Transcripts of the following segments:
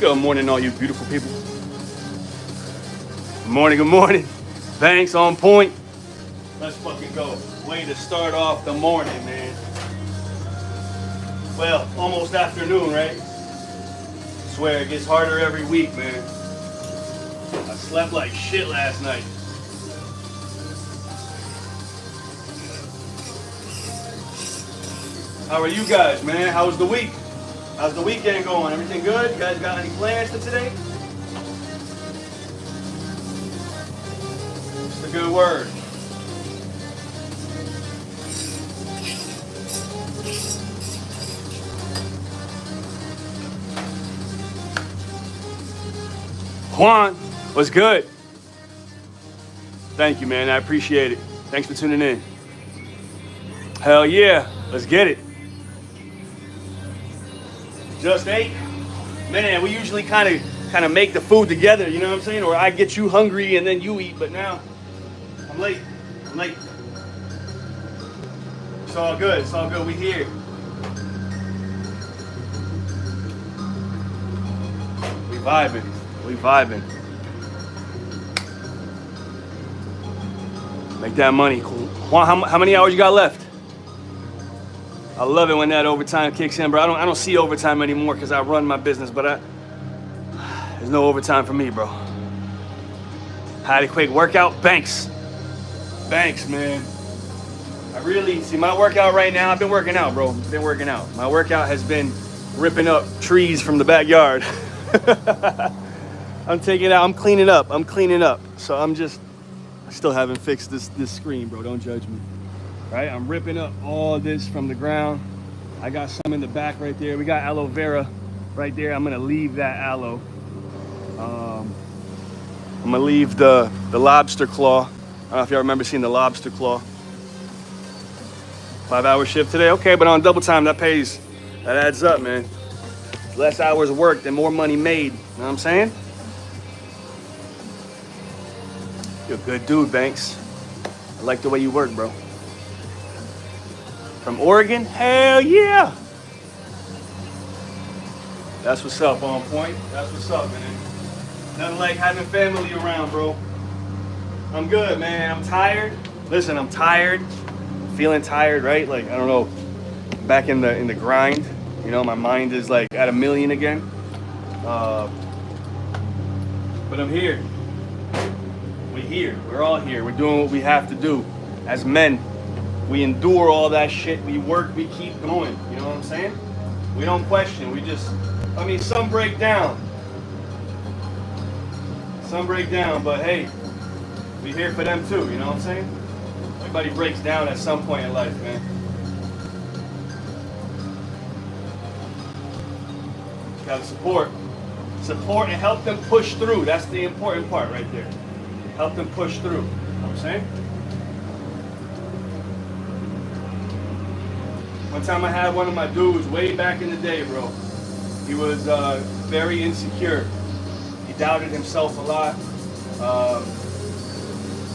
Good morning, all you beautiful people. Good morning, good morning. Banks on point. Let's fucking go. Way to start off the morning, man. Well, almost afternoon, right? I swear it gets harder every week, man. I slept like shit last night. How are you guys, man? How was the week? How's the weekend going? Everything good? You guys got any plans for today? It's a good word. Juan, what's good? Thank you, man. I appreciate it. Thanks for tuning in. Hell yeah. Let's get it. Just ate. Man, we usually kind of make the food together, you know what I'm saying? Or I get you hungry and then you eat, but now I'm late. It's all good. It's all good. We here. We vibing. Make that money. Juan, how many hours you got left? I love it when that overtime kicks in, bro. I don't see overtime anymore because I run my business, but there's no overtime for me, bro. Had a quick workout. Banks, man. I really see my workout right now. I've been working out, bro. My workout has been ripping up trees from the backyard. I'm taking it out. I'm cleaning up. So I still haven't fixed this screen, bro. Don't judge me. Right? I'm ripping up all this from the ground. I got some in the back right there. We got aloe vera right there. I'm gonna leave that aloe. I'm gonna leave the lobster claw. I don't know if y'all remember seeing the lobster claw. 5-hour shift today. Okay, but on double time, that pays. That adds up, man. Less hours worked and more money made. You know what I'm saying? You're a good dude, Banks. I like the way you work, bro. From Oregon? Hell yeah! That's what's up, on point. That's what's up, man. Nothing like having family around, bro. I'm good, man. I'm tired. Listen, I'm tired. Feeling tired, right? Like, I don't know. Back in the grind. You know, my mind is like at 1,000,000 again. But I'm here. We're here. We're all here. We're doing what we have to do as men. We endure all that shit. We work. We keep going. You know what I'm saying? We don't question. Some break down. But hey, we here for them too. You know what I'm saying? Everybody breaks down at some point in life, man. Gotta support and help them push through. That's the important part right there. Help them push through. You know what I'm saying? One time I had one of my dudes way back in the day, bro. He was very insecure. He doubted himself a lot.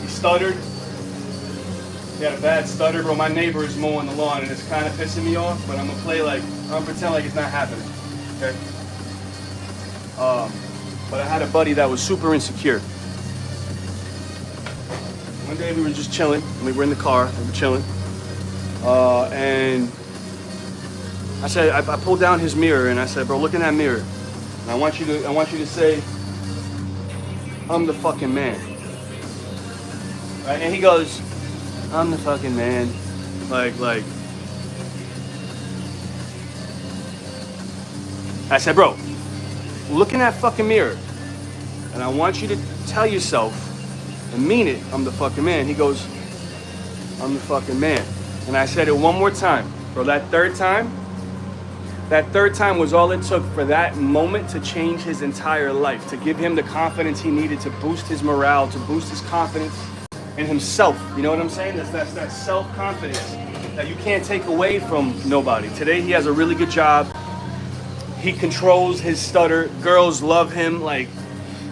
He stuttered. He had a bad stutter, bro. My neighbor is mowing the lawn and it's kind of pissing me off, but I'm gonna pretend like it's not happening. Okay? But I had a buddy that was super insecure. One day we were just chilling. We were in the car. We were chilling. And I pulled down his mirror and I said, bro, look in that mirror. And I want you to say, I'm the fucking man. Right? And he goes, I'm the fucking man. Like. I said, bro, look in that fucking mirror. And I want you to tell yourself and mean it, I'm the fucking man. He goes, I'm the fucking man. And I said it one more time. Bro, that third time was all it took for that moment to change his entire life, to give him the confidence he needed to boost his morale, to boost his confidence in himself. You know what I'm saying? That's that self-confidence that you can't take away from nobody. Today he has a really good job. He controls his stutter. Girls love him, and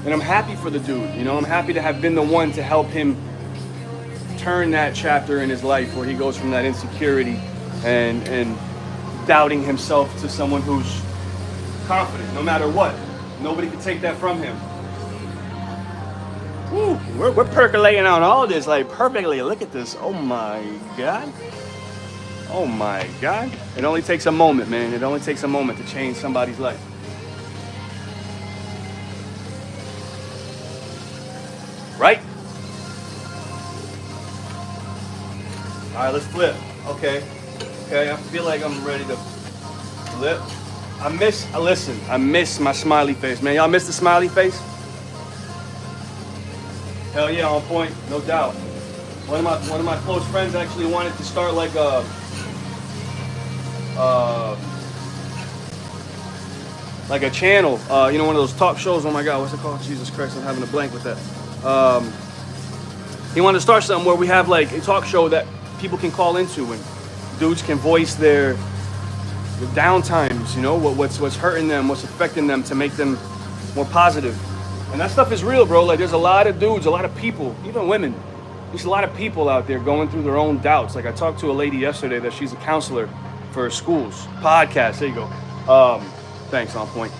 I'm happy for the dude. You know, I'm happy to have been the one to help him turn that chapter in his life where he goes from that insecurity and doubting himself to someone who's confident no matter what. Nobody can take that from him. Woo, we're percolating on all this like perfectly. Look at this. Oh my God. Oh my God. It only takes a moment, man. It only takes a moment to change somebody's life. Right? All right, let's flip. Okay. Okay, I feel like I'm ready to flip. I miss my smiley face, man. Y'all miss the smiley face? Hell yeah, on point, no doubt. One of my close friends actually wanted to start like a channel, you know, one of those talk shows. Oh my God, what's it called? Jesus Christ, I'm having a blank with that. He wanted to start something where we have like a talk show that people can call into and dudes can voice their downtimes, you know, what's hurting them, what's affecting them to make them more positive. And that stuff is real, bro. Like there's a lot of dudes, a lot of people, even women. There's a lot of people out there going through their own doubts. Like I talked to a lady yesterday that she's a counselor for schools. Podcast, there you go. Thanks, on point.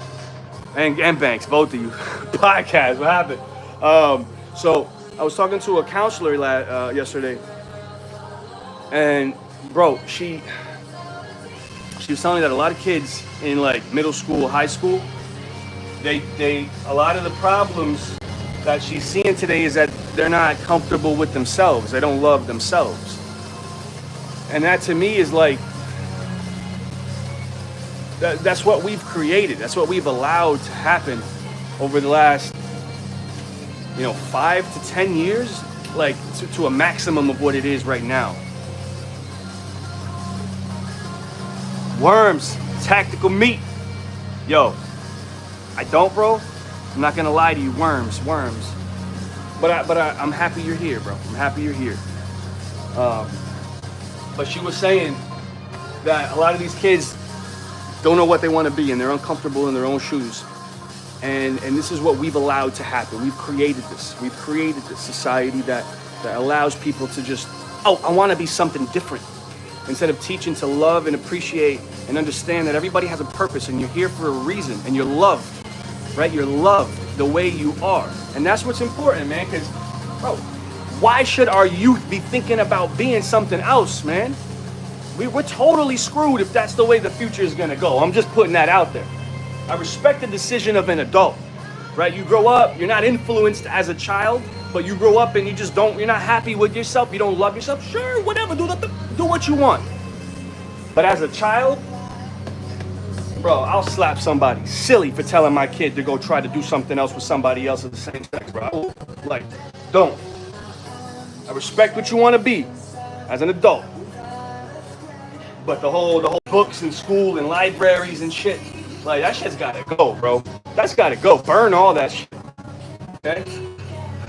And Banks, both of you. Podcast, what happened? So I was talking to a counselor yesterday. And bro, she was telling me that a lot of kids in like middle school, high school, a lot of the problems that she's seeing today is that they're not comfortable with themselves. They don't love themselves. And that to me is like, that's what we've created. That's what we've allowed to happen over the last, 5 to 10 years, like to a maximum of what it is right now. Worms, tactical meat. Yo, I don't, bro. I'm not gonna lie to you, worms. But I'm happy you're here, bro. I'm happy you're here. But she was saying that a lot of these kids don't know what they want to be and they're uncomfortable in their own shoes. And this is what we've allowed to happen. We've created this. We've created this society that allows people to just, I want to be something different. Instead of teaching to love and appreciate and understand that everybody has a purpose and you're here for a reason and you're loved, right? You're loved the way you are. And that's what's important, man, because, bro, why should our youth be thinking about being something else, man? We're totally screwed if that's the way the future is going to go. I'm just putting that out there. I respect the decision of an adult, right? You grow up, you're not influenced as a child, but you grow up and you're not happy with yourself, you don't love yourself, sure, whatever, do what you want. But as a child, bro, I'll slap somebody silly for telling my kid to go try to do something else with somebody else of the same sex, bro. Don't. I respect what you want to be as an adult. But the whole books and school and libraries and shit, like that shit's gotta go, bro. That's gotta go. Burn all that shit. Okay?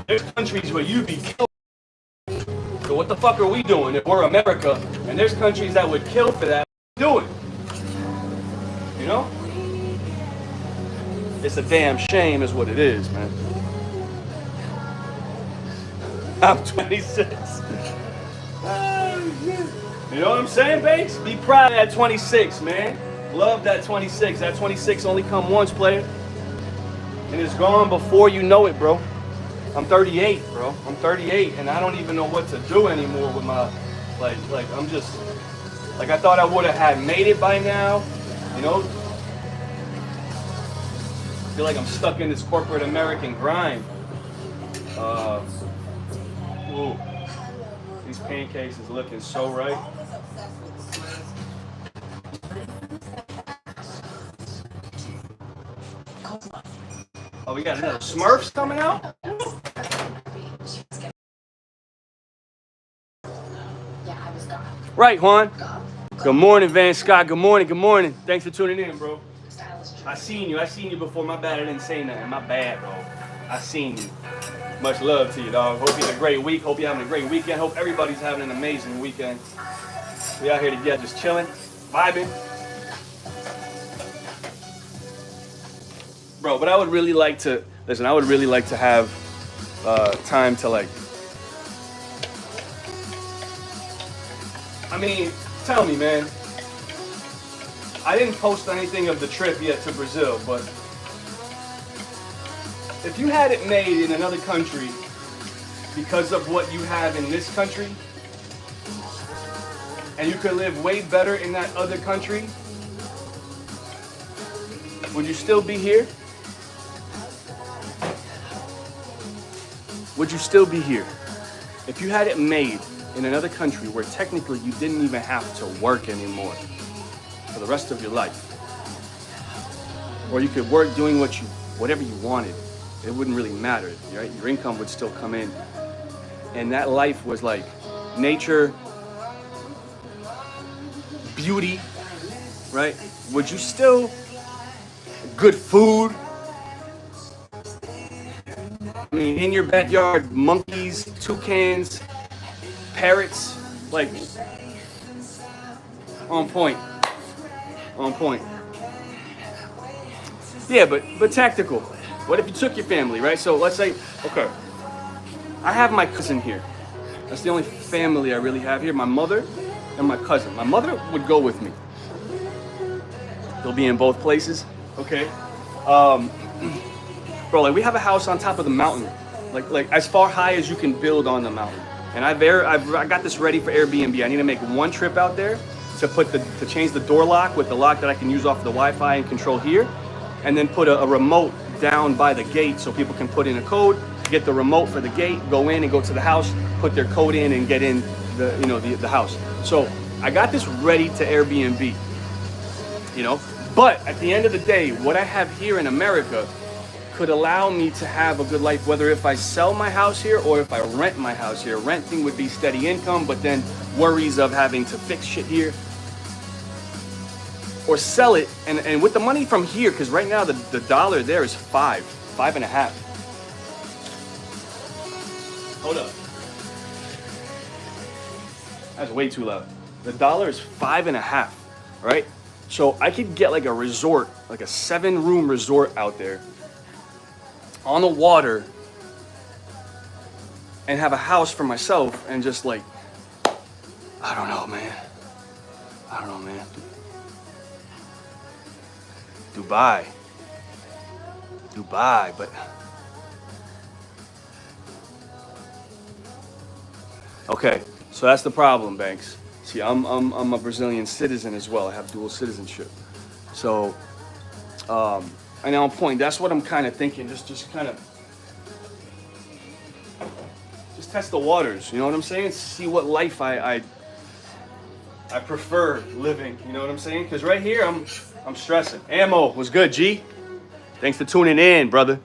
There's countries where you'd be killed. So what the fuck are we doing if we're America? And there's countries that would kill for that. Do it. You know? It's a damn shame is what it is, man. I'm 26. You know what I'm saying, Banks? Be proud of that 26, man. Love that 26. That 26 only come once, player. And it's gone before you know it, bro. I'm 38, bro. I'm 38, and I don't even know what to do anymore with my, I'm just, I thought I would have had made it by now, you know? I feel like I'm stuck in this corporate American grind. Ooh, these pancakes is looking so right. Oh, we got another Smurfs coming out? Right, Juan. Good morning, Van Scott. Good morning. Thanks for tuning in, bro. I seen you before. My bad, I didn't say nothing. My bad, bro. I seen you. Much love to you, dog. Hope you had a great week. Hope you're having a great weekend. Hope everybody's having an amazing weekend. We out here together just chilling, vibing. Bro, but I would really like to, have time to tell me, man. I didn't post anything of the trip yet to Brazil, but if you had it made in another country because of what you have in this country, and you could live way better in that other country, would you still be here? Would you still be here? If you had it made in another country where technically you didn't even have to work anymore for the rest of your life, or you could work doing whatever you wanted, it wouldn't really matter, right? Your income would still come in, and that life was like nature, beauty, right? Would you still, good food, I mean, in your backyard, monkeys, toucans, parrots, like, on point, on point. Yeah, but tactical. What if you took your family, right? So let's say, okay, I have my cousin here. That's the only family I really have here, my mother and my cousin. My mother would go with me. They'll be in both places, okay? Bro, like we have a house on top of the mountain, like as far high as you can build on the mountain. And I got this ready for Airbnb. I need to make one trip out there to change the door lock with the lock that I can use off the Wi-Fi and control here, and then put a remote down by the gate so people can put in a code, get the remote for the gate, go in and go to the house, put their code in and get in the house. So I got this ready to Airbnb, but at the end of the day, what I have here in America could allow me to have a good life, whether if I sell my house here or if I rent my house here. Renting would be steady income, but then worries of having to fix shit here. Or sell it, and with the money from here, because right now the dollar there is 5.5. Hold up. That's way too loud. The dollar is 5.5, right? So I could get like a resort, like a 7-room resort out there on the water and have a house for myself and just like, I don't know, man. Dubai, but okay, so that's the problem, Banks. See, I'm a Brazilian citizen as well. I have dual citizenship. So, and on point, that's what I'm kind of thinking. Just kind of test the waters. You know what I'm saying? See what life I prefer living. You know what I'm saying? Because right here, I'm stressing. Ammo was good, G. Thanks for tuning in, brother.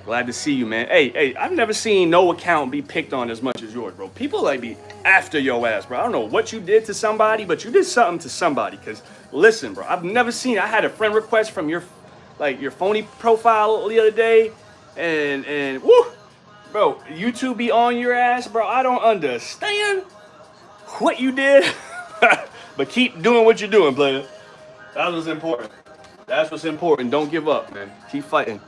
Glad to see you, man. Hey, I've never seen no account be picked on as much as yours, bro. People like be after your ass, bro. I don't know what you did to somebody, but you did something to somebody. Cause listen, bro, I've never seen. I had a friend request from your phony profile the other day, and woo, bro, YouTube be on your ass, bro. I don't understand what you did, but keep doing what you're doing, player. That's what's important. That's what's important. Don't give up, man. Keep fighting.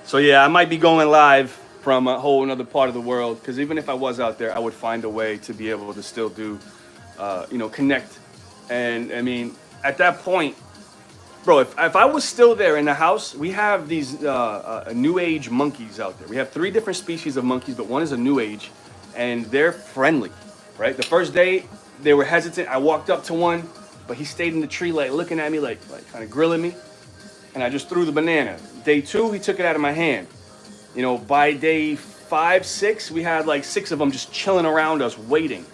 So yeah, I might be going live from a whole another part of the world, because even if I was out there, I would find a way to be able to still do, connect. And I mean, at that point, bro, if I was still there in the house, we have these new age monkeys out there. We have 3 different species of monkeys, but one is a new age, and they're friendly, right? The first day, they were hesitant. I walked up to one, but he stayed in the tree, like looking at me, like kind of grilling me. And I just threw the banana. Day 2, he took it out of my hand. By day 5, 6, we had like 6 of them just chilling around us, waiting.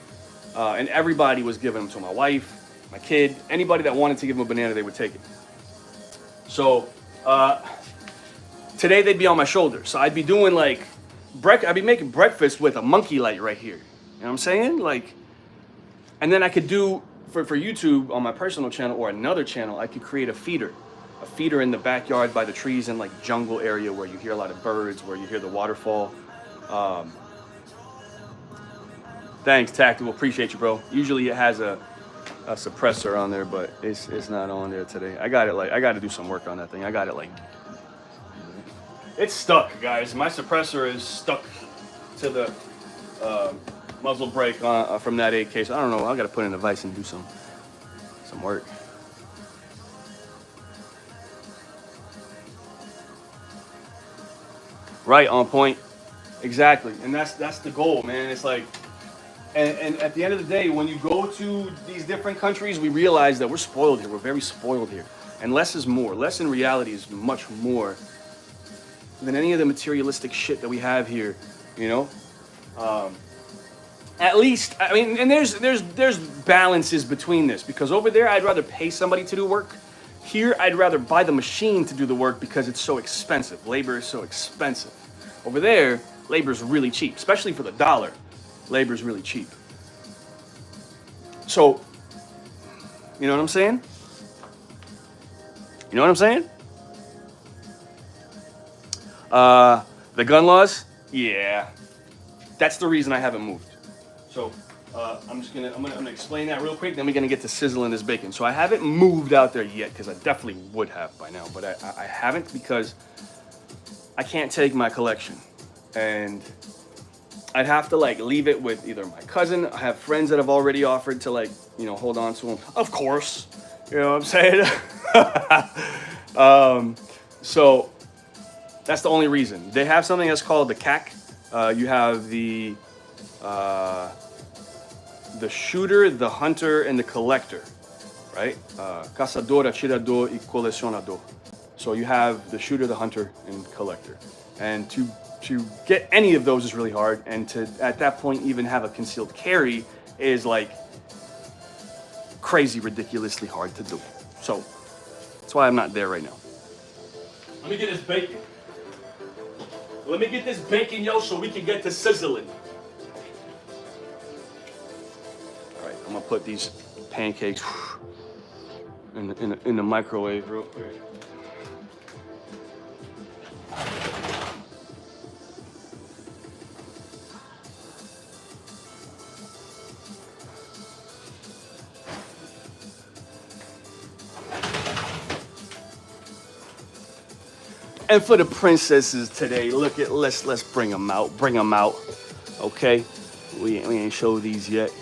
And everybody was giving them to my wife, my kid, anybody that wanted to give them a banana, they would take it. So today they'd be on my shoulder. So I'd be doing I'd be making breakfast with a monkey light right here. You know what I'm saying? And then I could do, for YouTube on my personal channel or another channel, I could create a feeder in the backyard by the trees in jungle area where you hear a lot of birds, where you hear the waterfall. Thanks, Tactical. Appreciate you, bro. Usually it has a suppressor on there, but it's not on there today. I got to do some work on that thing. I got it it's stuck, guys. My suppressor is stuck to the muzzle brake from that AK. So I don't know. I got to put in a vise and do some work. Right, on point. Exactly. And that's the goal, man. It's like, and at the end of the day, when you go to these different countries, we realize that we're spoiled here. We're very spoiled here. And less is more. Less in reality is much more than any of the materialistic shit that we have here, you know? At least, I mean, and there's balances between this, because over there I'd rather pay somebody to do work. Here I'd rather buy the machine to do the work because it's so expensive. Labor is so expensive. Over there, labor is really cheap, especially for the dollar. Labor is really cheap. So, you know what I'm saying? You know what I'm saying? The gun laws? Yeah. That's the reason I haven't moved. So I'm gonna explain that real quick. Then we're gonna get to sizzling this bacon. So I haven't moved out there yet, because I definitely would have by now, but I haven't because I can't take my collection, and I'd have to like leave it with either my cousin. I have friends that have already offered to like, you know, hold on to them. Of course, you know what I'm saying. So that's the only reason. They have something that's called the CAC. You have the shooter, the hunter, and the collector, right? Cazador, atirador, y colecionador. So you have the shooter, the hunter, and collector. And to get any of those is really hard. And to, at that point, even have a concealed carry is like crazy, ridiculously hard to do. So that's why I'm not there right now. Let me get this bacon. Let me get this bacon, yo, so we can get to sizzling. All right, I'm gonna put these pancakes in the microwave real quick. And for the princesses today, look at let's bring them out, okay? We ain't showed these yet.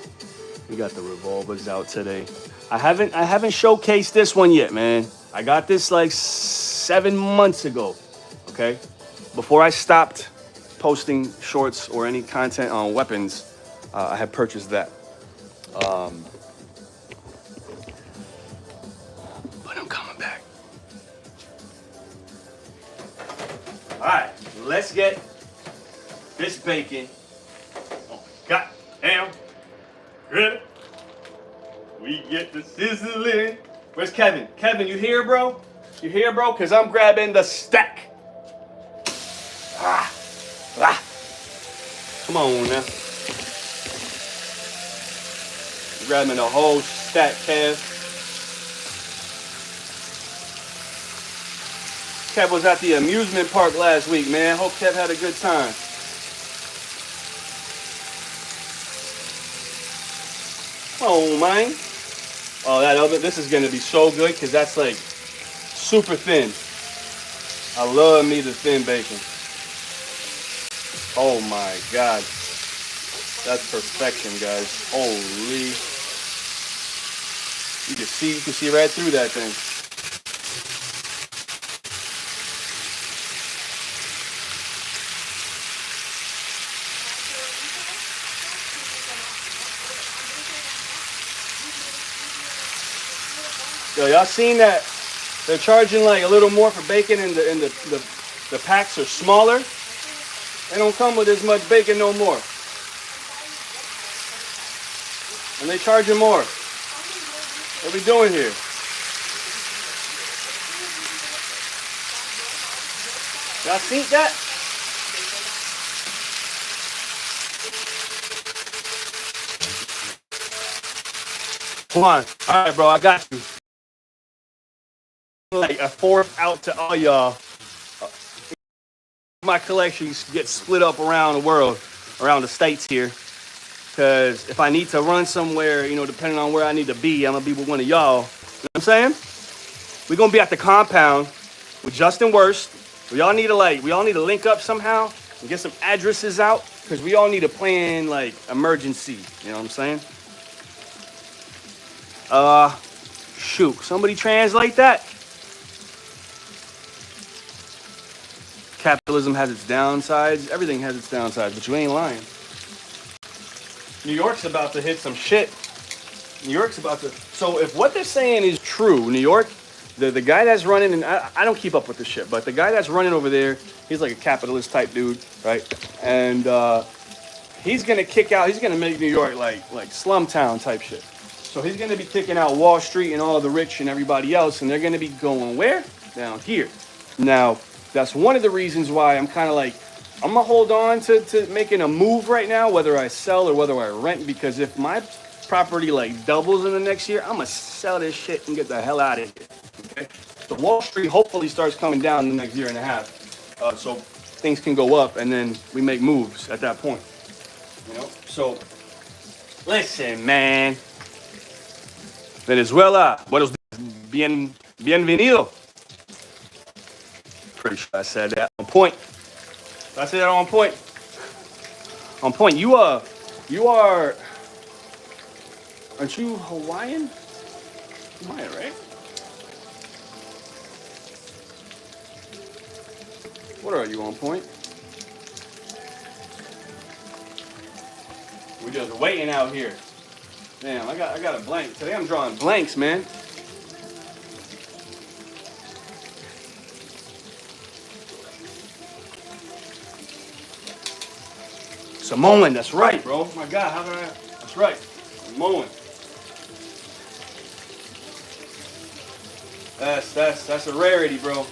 We got the revolvers out today. I haven't showcased this one yet, man. I got this like 7 months ago, okay? Before I stopped posting shorts or any content on weapons, I had purchased that. But I'm coming back. All right, let's get this bacon. Oh, God damn. Ready? We get the sizzling. Where's Kevin? Kevin, you here, bro? You here, bro? Because I'm grabbing the stack. Come on now. Grabbing the whole stack, Kev. Kev was at the amusement park last week, man. Hope Kev had a good time. Oh, man. Oh, that other, this is going to be so good because that's like super thin. I love me the thin bacon. Oh, my God. That's perfection, guys. Holy. You can see right through that thing. Yo, y'all seen that? They're charging like a little more for bacon, and the packs are smaller. They don't come with as much bacon no more. And they charging more. What are we doing here? Y'all seen that? Come on. All right, bro, I got you. Like a fourth out to all y'all. My collections get split up around the world, around the states here. Because if I need to run somewhere, you know, depending on where I need to be, I'm going to be with one of y'all. You know what I'm saying? We're going to be at the compound with Justin Worst. We all need to link up somehow and get some addresses out. Because we all need to plan, like, emergency. You know what I'm saying? Shoot. Somebody translate that. Capitalism has its downsides. Everything has its downsides, but you ain't lying. New York's about to hit some shit. New York's about to. So if what they're saying is true, New York, the guy that's running, and I don't keep up with this shit, but the guy that's running over there, he's like a capitalist type dude, right? And he's gonna kick out. He's gonna make New York like slum town type shit. So he's gonna be kicking out Wall Street and all the rich and everybody else, and they're gonna be going where? Down here. Now, that's one of the reasons why I'm kind of like, I'm gonna hold on to making a move right now, whether I sell or whether I rent, because if my property like doubles in the next year, I'm gonna sell this shit and get the hell out of here. Okay? So Wall Street hopefully starts coming down in the next year and a half, so things can go up, and then we make moves at that point. You know. So listen, man. Venezuela, buenos días, bienvenido. Pretty sure I said that on point. I said that on point. On point. You are, aren't you Hawaiian? Hawaiian, right? What are you, On Point? We're just waiting out here. Damn, I got a blank. Today I'm drawing blanks, man. Samoan, that's right, bro. Oh my God, how did I? That's right, Samoan. That's a rarity, bro.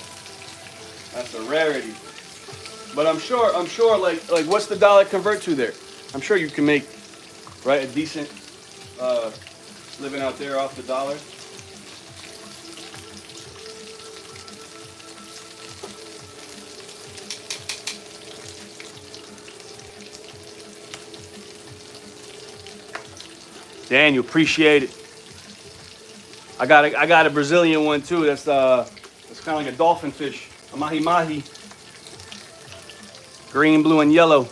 That's a rarity. But I'm sure, like what's the dollar convert to there? I'm sure you can make, right, a decent living out there off the dollar. Daniel, appreciate it. I got a Brazilian one too. That's kind of like a dolphin fish, a mahi-mahi. Green, blue, and yellow.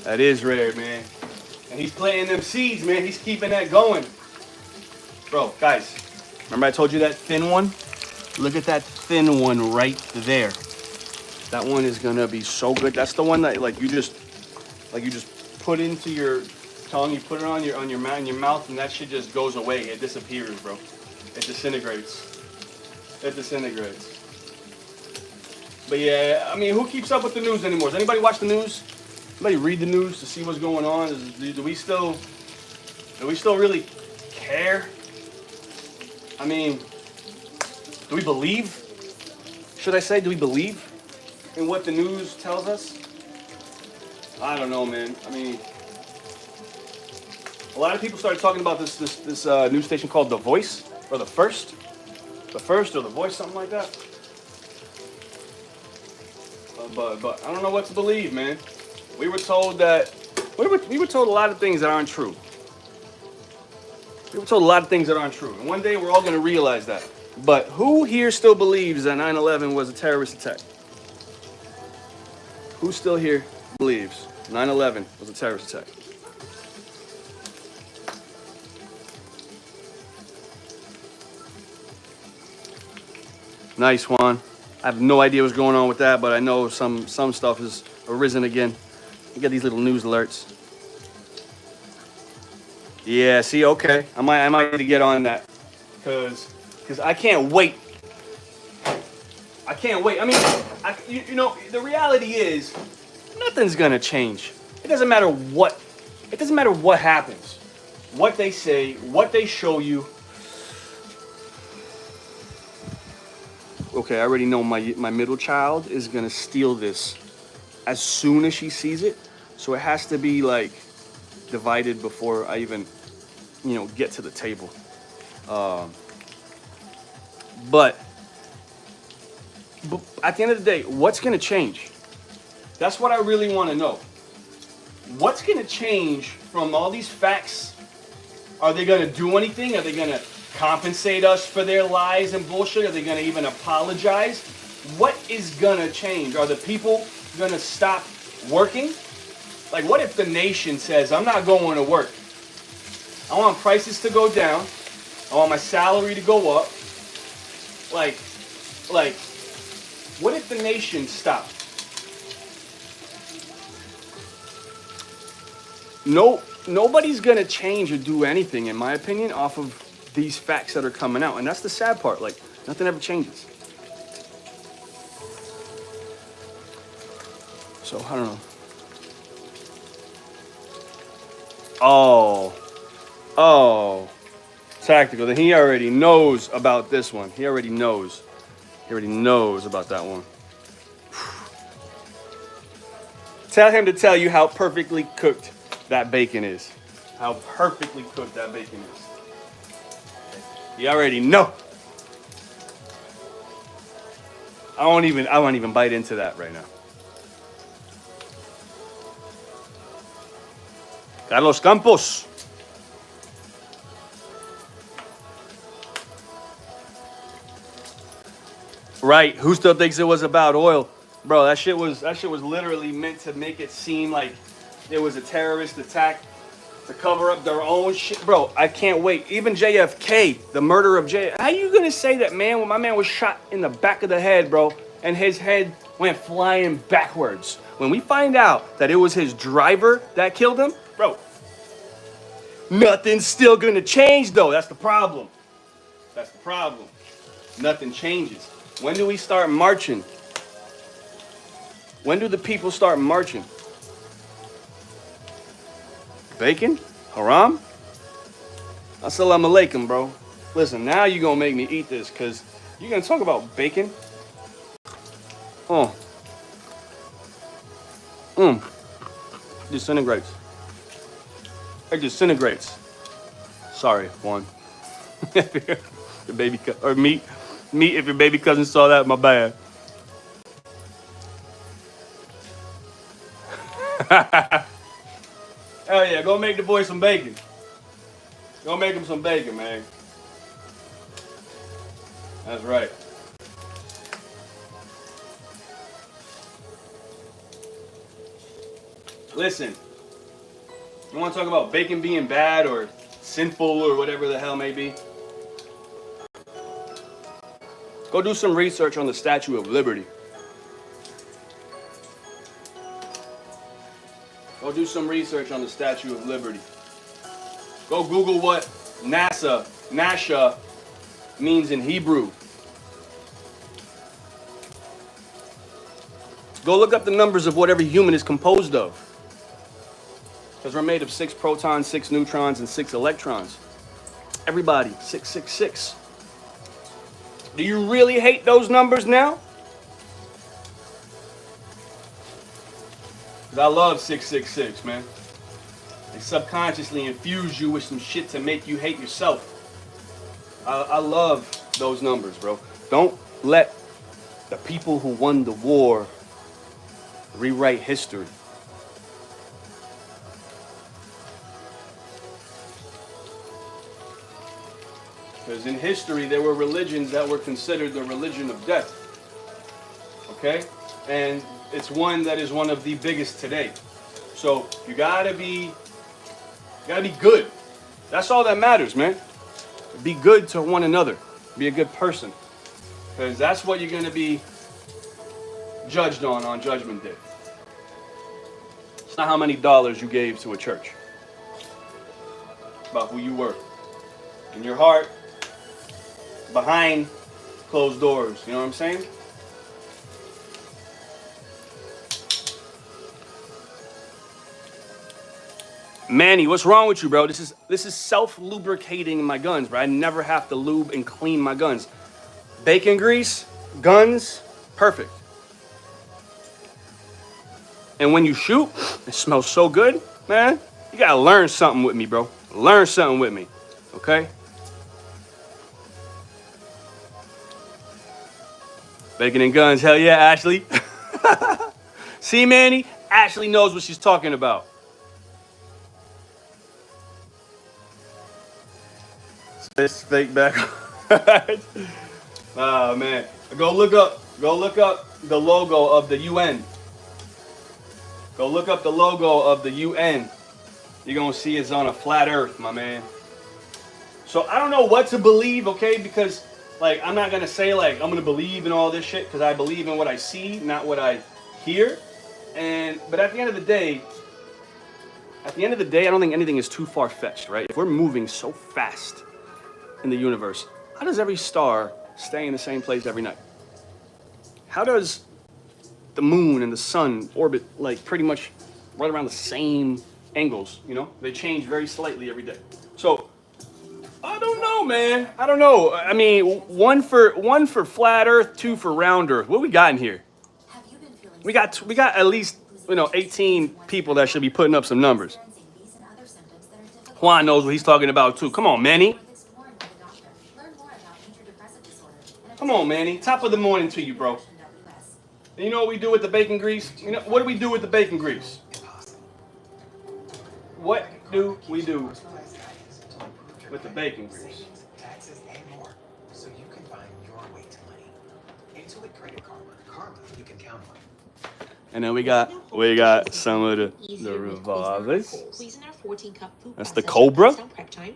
That is rare, man. And he's planting them seeds, man. He's keeping that going. Bro, guys, remember I told you that thin one? Look at that thin one right there. That one is gonna be so good. That's the one that you just put into your tongue, you put it on your mouth, and that shit just goes away. It disappears, bro. It disintegrates. It disintegrates. But yeah, I mean, who keeps up with the news anymore? Does anybody watch the news? Anybody read the news to see what's going on? Do we still really care? I mean, do we believe? Should I say, do we believe in what the news tells us? I don't know, man. I mean, a lot of people started talking about this news station called The Voice, or The First or The Voice, something like that. But I don't know what to believe, man. We were told we were told a lot of things that aren't true. We were told a lot of things that aren't true, and one day we're all going to realize that. But who here still believes that 9/11 was a terrorist attack? Who still here believes 9/11 was a terrorist attack? Nice one. I have no idea what's going on with that, but I know some stuff has arisen again. You get these little news alerts. Yeah, see, okay. I might need to get on that. Cause I can't wait. I can't wait. I mean, you know, the reality is nothing's gonna change. It doesn't matter what happens. What they say, what they show you. Okay, I already know my middle child is gonna steal this as soon as she sees it. So it has to be like divided before I even, get to the table. But at the end of the day, what's gonna change? That's what I really want to know. What's gonna change from all these facts? Are they gonna do anything? Are they gonna compensate us for their lies and bullshit? Are they gonna even apologize? What is gonna change? Are the people gonna stop working? Like, what if the nation says, I'm not going to work? I want prices to go down. I want my salary to go up. Like, What if the nation stopped? Nobody's gonna change or do anything, in my opinion, off of these facts that are coming out. And that's the sad part. Like, nothing ever changes. So, I don't know. Oh. Tactical. Then he already knows about this one. He already knows. He already knows about that one. Tell him to tell you how perfectly cooked that bacon is. How perfectly cooked that bacon is. You already know. I won't even bite into that right now. Carlos Campos. Right. Who still thinks it was about oil? Bro, that shit was literally meant to make it seem like it was a terrorist attack to cover up their own shit. Bro, I can't wait. Even JFK, the murder of JFK. How you gonna say that, man, when my man was shot in the back of the head, bro, and his head went flying backwards? When we find out that it was his driver that killed him, bro, nothing's still gonna change, though. That's the problem. That's the problem. Nothing changes. When do we start marching? When do the people start marching? Bacon? Haram? Assalamu alaikum, bro. Listen, now you're going to make me eat this because you're going to talk about bacon. Disintegrates. It disintegrates. Sorry, Juan. The baby or meat if your baby cousin saw that, my bad. Hell yeah, go make the boy some bacon. Go make him some bacon, man. That's right. Listen, you want to talk about bacon being bad or sinful or whatever the hell may be? Go do some research on the Statue of Liberty. Go do some research on the Statue of Liberty. Go Google what NASA means in Hebrew. Go look up the numbers of what every human is composed of. Because we're made of 6 protons, 6 neutrons, and 6 electrons. Everybody, 666. Do you really hate those numbers now? Because I love 666, man. They subconsciously infuse you with some shit to make you hate yourself. I love those numbers, bro. Don't let the people who won the war rewrite history. Because in history, there were religions that were considered the religion of death. Okay? And it's one that is one of the biggest today. So you gotta be good. That's all that matters, man. Be good to one another. Be a good person. Because that's what you're gonna be judged on Judgment Day. It's not how many dollars you gave to a church. It's about who you were. In your heart, behind closed doors. You know what I'm saying? Manny, what's wrong with you, bro? This is self-lubricating my guns, bro. I never have to lube and clean my guns. Bacon grease, guns, perfect. And when you shoot, it smells so good, man. You gotta learn something with me, bro. Learn something with me, okay? Bacon and guns, hell yeah, Ashley. See, Manny? Ashley knows what she's talking about. This fake back. Oh man. Go look up the logo of the UN. Go look up the logo of the UN. You're gonna see it's on a flat earth, my man. So I don't know what to believe, okay? Because like, I'm not gonna say like I'm gonna believe in all this shit because I believe in what I see, not what I hear. But at the end of the day, I don't think anything is too far-fetched, right? If we're moving so fast in the universe, how does every star stay in the same place every night? How does the moon and the sun orbit like pretty much right around the same angles, you know? They change very slightly every day. So, I don't know, man. I don't know. I mean, one for flat Earth, two for round Earth. What we got in here? We got at least 18 people that should be putting up some numbers. Juan knows what he's talking about too. Come on, Manny. Come on, Manny. Top of the morning to you, bro. And you know what we do with the bacon grease? What do we do with the bacon grease? What do we do with the bacon grease? Taxes and more, so you can find your way to money. Intuit Credit Karma you can count on. And then we got some of the revolvers. That's the Cobra.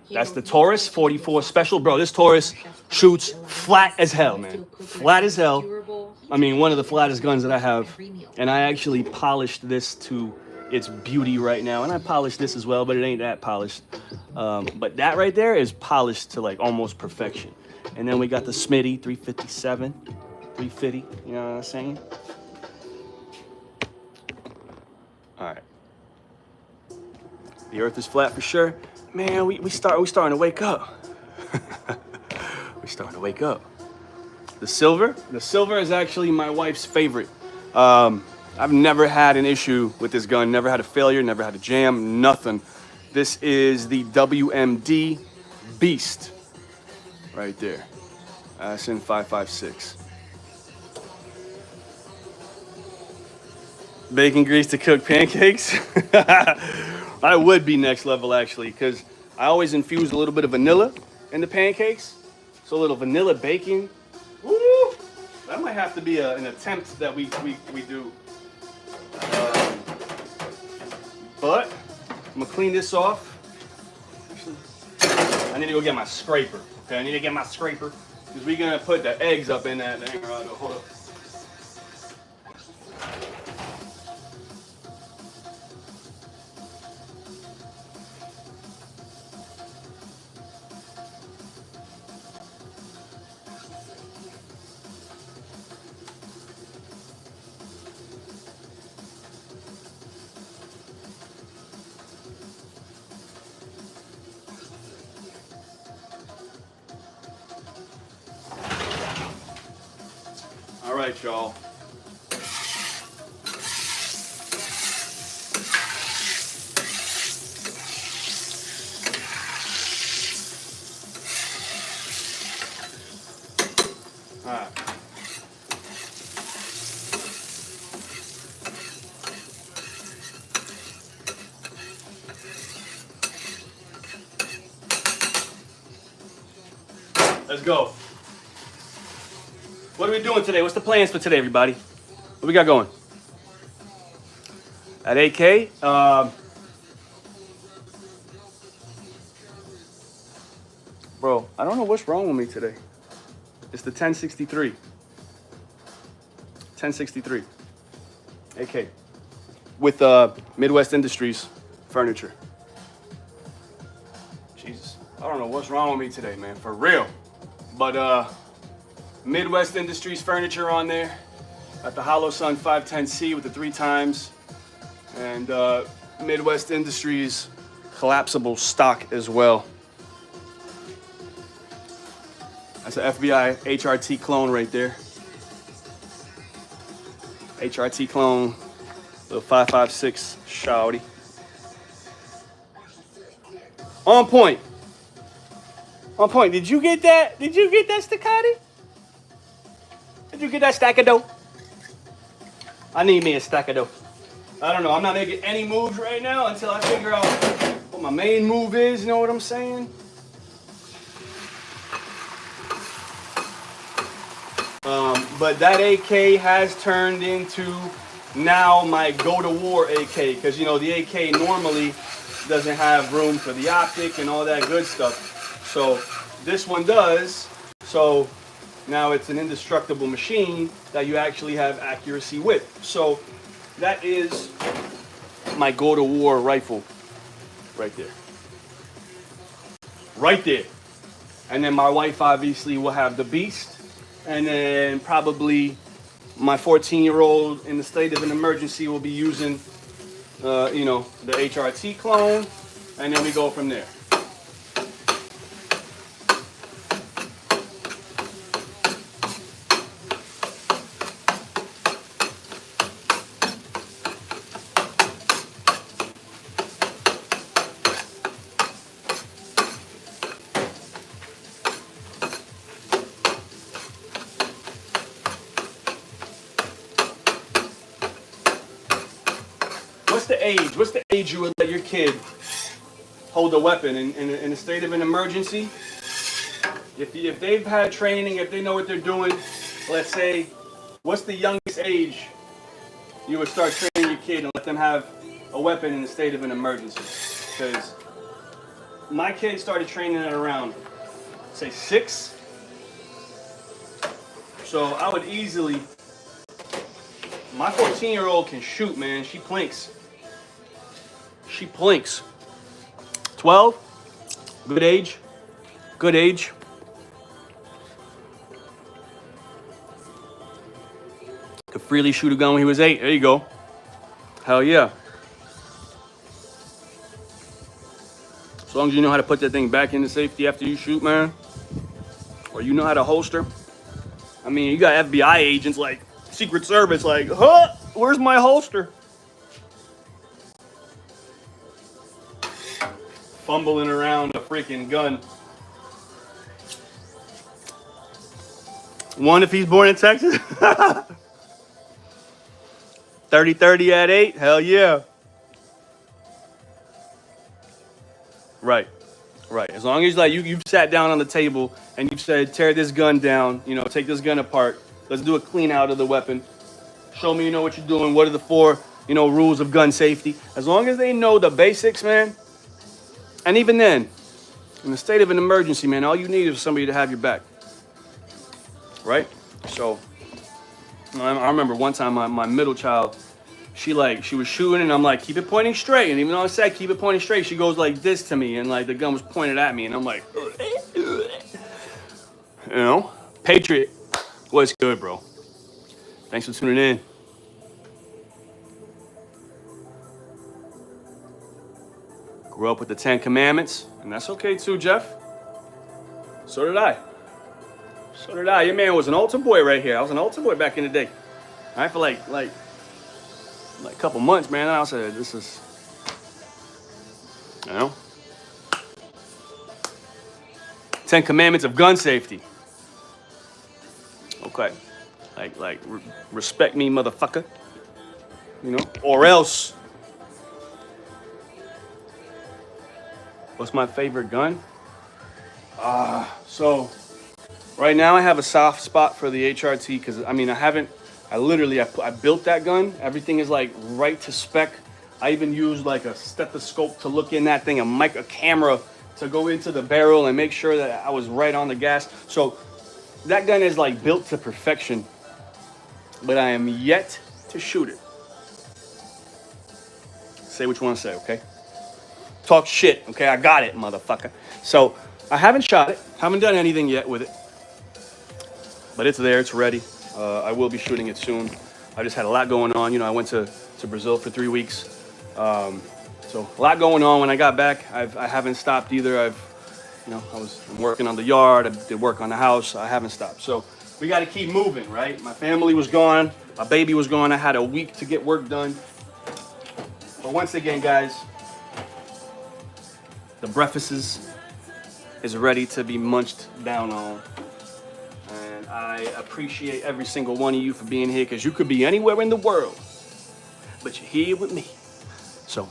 That's the Taurus 44 Special. Bro, this Taurus shoots flat as hell, man. Flat as hell. I mean, one of the flattest guns that I have. And I actually polished this to its beauty right now. And I polished this as well, but it ain't that polished. But that right there is polished to like almost perfection. And then we got the Smitty 357, 350. You know what I'm saying? All right. The earth is flat for sure. Man, we starting to wake up. We're starting to wake up. The silver is actually my wife's favorite. I've never had an issue with this gun, never had a failure, never had a jam, nothing. This is the WMD Beast right there. It's in 5.56. Bacon grease to cook pancakes. I would be next level actually, because I always infuse a little bit of vanilla in the pancakes. So a little vanilla bacon. Woo! That might have to be an attempt that we do. But I'm gonna clean this off. I need to go get my scraper. Okay, I need to get my scraper because we're gonna put the eggs up in that thing. Hold up. All right, y'all. All right. Let's go. What are we doing today? What's the plans for today, everybody? What we got going? At AK, bro, I don't know what's wrong with me today. It's the 1063. 1063. AK. With Midwest Industries furniture. Jesus. I don't know what's wrong with me today, man. For real. But, Midwest Industries furniture on there. Got the Hollow Sun 510C with the 3 times. And Midwest Industries collapsible stock as well. That's an FBI HRT clone right there. HRT clone, little 5.56 shawty. On point. On point. Did you get that? Did you get that Staccati? Did you get that stack of dough? I need me a stack of dough. I don't know. I'm not making any moves right now until I figure out what my main move is. You know what I'm saying? But that AK has turned into now my go-to-war AK. Because, you know, the AK normally doesn't have room for the optic and all that good stuff. So this one does. So now it's an indestructible machine that you actually have accuracy with. So that is my go-to-war rifle right there. Right there. And then my wife obviously will have the Beast. And then probably my 14-year-old in the state of an emergency will be using, you know, the HRT clone. And then we go from there. What's the age you would let your kid hold a weapon in a state of an emergency? If they've had training, if they know what they're doing, let's say, what's the youngest age you would start training your kid and let them have a weapon in a state of an emergency? Because my kid started training at around, say, 6. So I would easily, my 14-year-old can shoot, man. She plinks. She plinks. 12, good age. Good age. Could freely shoot a gun when he was 8. There you go. Hell yeah. As long as you know how to put that thing back into safety after you shoot, man. Or you know how to holster. I mean, you got FBI agents like Secret Service like, huh? Where's my holster? Fumbling around a freaking gun. One if he's born in Texas. 30-30 at 8. Hell yeah. Right. Right. As long as like you've sat down on the table and you've said, tear this gun down, you know, take this gun apart. Let's do a clean out of the weapon. Show me you know what you're doing. What are the 4, you know, rules of gun safety? As long as they know the basics, man. And even then, in the state of an emergency, man, all you need is somebody to have your back. Right? So, I remember one time my middle child, she was shooting and I'm like, keep it pointing straight. And even though I said keep it pointing straight, she goes like this to me and like the gun was pointed at me and I'm like, you know, Patriot. What's good, bro? Thanks for tuning in. Grew up with the 10 Commandments, and that's okay too, Jeff. So did I. So did I. Your man was an altar boy right here. I was an altar boy back in the day. All right, for like a couple months, man. And I said, this is, you know, 10 Commandments of gun safety. Okay, respect me, motherfucker. You know, or else. What's my favorite gun? So right now I have a soft spot for the HRT because I mean I built that gun. Everything is like right to spec. I even used like a stethoscope to look in that thing, a camera to go into the barrel and make sure that I was right on the gas. So that gun is like built to perfection, but I am yet to shoot it. Say what you want to say, okay? Talk shit, okay? I got it, motherfucker. So I haven't shot it, haven't done anything yet with it, but it's there, it's ready. I will be shooting it soon. I just had a lot going on. You know, I went to Brazil for 3 weeks. So a lot going on. When I got back, I haven't stopped either. I was working on the yard. I did work on the house. I haven't stopped. So we got to keep moving, right? My family was gone. My baby was gone. I had a week to get work done. But once again, guys, the breakfast is ready to be munched down on. And I appreciate every single one of you for being here because you could be anywhere in the world, but you're here with me. So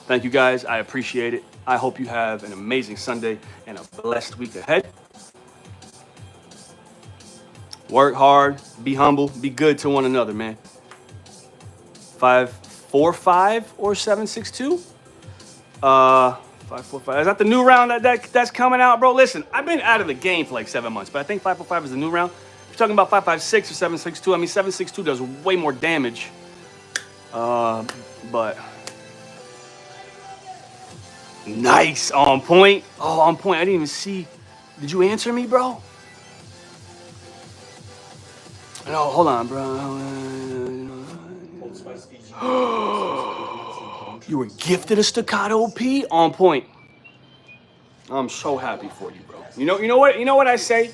thank you guys. I appreciate it. I hope you have an amazing Sunday and a blessed week ahead. Work hard, be humble, be good to one another, man. 545 or 762? 545. Is that the new round that's coming out, bro? Listen, I've been out of the game for like 7 months, but I think 545 is the new round. you're talking about 5.56 or 7.62, I mean 7.62 does way more damage. But nice, on point. Oh, on point. I didn't even see. Did you answer me, bro? No, hold on, bro. You were gifted a staccato P? On point. I'm so happy for you, bro. You know what I say?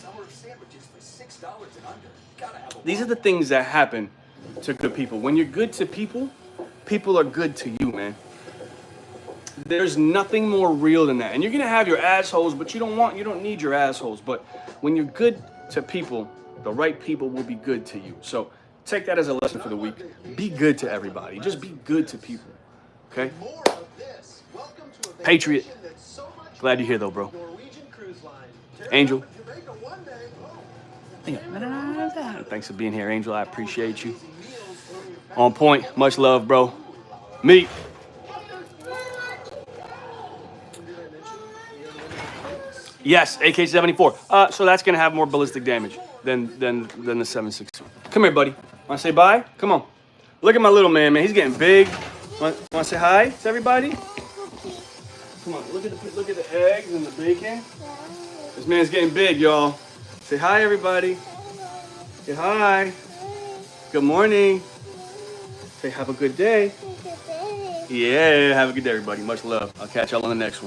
These are the things that happen to good people. When you're good to people, people are good to you, man. There's nothing more real than that. And you're gonna have your assholes, but you don't need your assholes. But when you're good to people, the right people will be good to you. So take that as a lesson for the week. Be good to everybody. Just be good to people. Okay? Patriot. Glad you're here though, bro. Angel. Thanks for being here, Angel. I appreciate you. On point. Much love, bro. Meet. Yes, AK-74. So that's gonna have more ballistic damage than the 7.62. Come here, buddy. Wanna say bye? Come on. Look at my little man, man. He's getting big. Wanna say hi to everybody? Come on. Look at the eggs and the bacon. This man's getting big, y'all. Say hi, everybody. Say hi. Good morning. Say have a good day. Yeah, have a good day, everybody. Much love. I'll catch y'all on the next one.